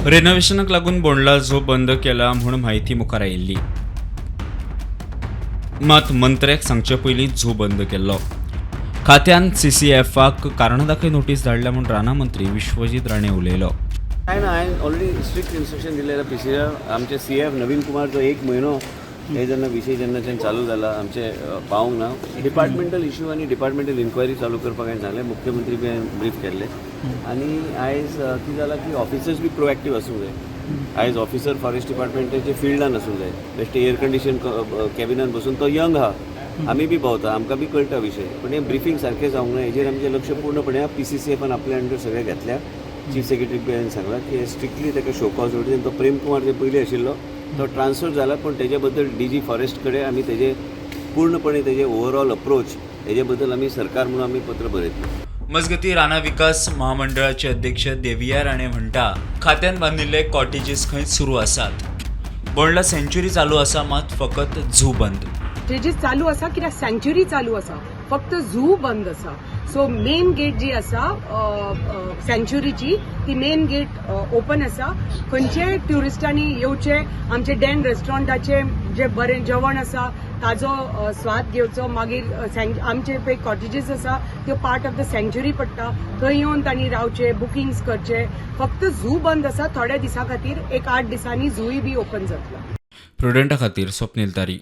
रेनोव्हेशनाक लागून बोंडला झू बंद केला म्हणून माहिती मुखार आयिल्ली. मात मंत्र्याक सांगचे पयलीं झू बंद केल्लो. खात्यान CCFाक कारणा दाखय नोटीस धाडल्या म्हणून राना मंत्री विश्वजीत राणे उलयलो. काय ना हांवें ऑलरेडी स्ट्रिक्ट इन्स्ट्रक्शन दिलेलं PCR आमचे CF नवीन कुमार जो 1 म्हयनो हे जेन्ना विशय जेन्नाच्यान चालू जाला आमचे पावूंक ना डिपार्टमेंटल इश्यू आनी डिपार्टमेंटल इन्क्वायरी चालू करपाक हांवें सांगलें. मुख्यमंत्री बी हांवें ब्रीफ केल्ले आनी आयज कितें जालां की ऑफिसर्स बी प्रोएक्टीव आसूंक जाय. आयज ऑफिसर फॉरेस्ट डिपार्टमेंटाचे फिल्डान आसूंक जाय. बेश्टे एअर कंडिशन कॅबिनान बसून तो यंग आहा, आमी बी भोंवता, आमकां बी कळटा विशय, पण हे ब्रिफींग सारकें जावंक ना. हेजेर आमचें लक्ष पूर्णपणे PCCFान आपल्या अंडर सगळे घेतल्या. चीफ सेक्रेटरीक बी हांवें सांगलां की स्ट्रिक्टली ताका शो कॉज उडयन तो प्रेम कुमार जे पयलीं आशिल्लो तो ट्रान्सफर जाला, पण तेजे बद्दल DG फॉरेस्ट कडेन आमी तेजे पूर्णपणे तेजे ओवरऑल अप्रोच हेजे बद्दल आमी सरकार म्हणून आमी पत्र बरयतले. मजगती राना विकास महामंडळाचे अध्यक्ष देविया राणे म्हणटा खात्यान बांदिल्ले कॉटेजीस खंय सुरू आसात. बोंडला सेंच्युरी चालू आसा, मात फकत झू बंद. कॉटेजीस चालू आसा कित्याक सँच्युरी चालू आसा, फक्त झू बंद आसा. सो मेन गेट जी आसा सँच्युरीची ती मेन गेट ओपन आसा. खंयचे ट्युरिस्टांनी येवचे, आमचे डॅन रेस्टॉरंटाचे जे बरें जेवण आसा ताजो स्वाद घेवचो. मागीर आमचे पळय कॉटेजीस आसा त्यो पार्ट ऑफ द सँच्युरी पडटा, थंय येवन तांणी रावचे, बुकिंग्स करचे. फक्त झू बंद आसा थोड्या दिसां खातीर. एक 8 दिसांनी झूय बी ओपन जातलो. प्रुडंटा खातीर स्वप्नील तारी.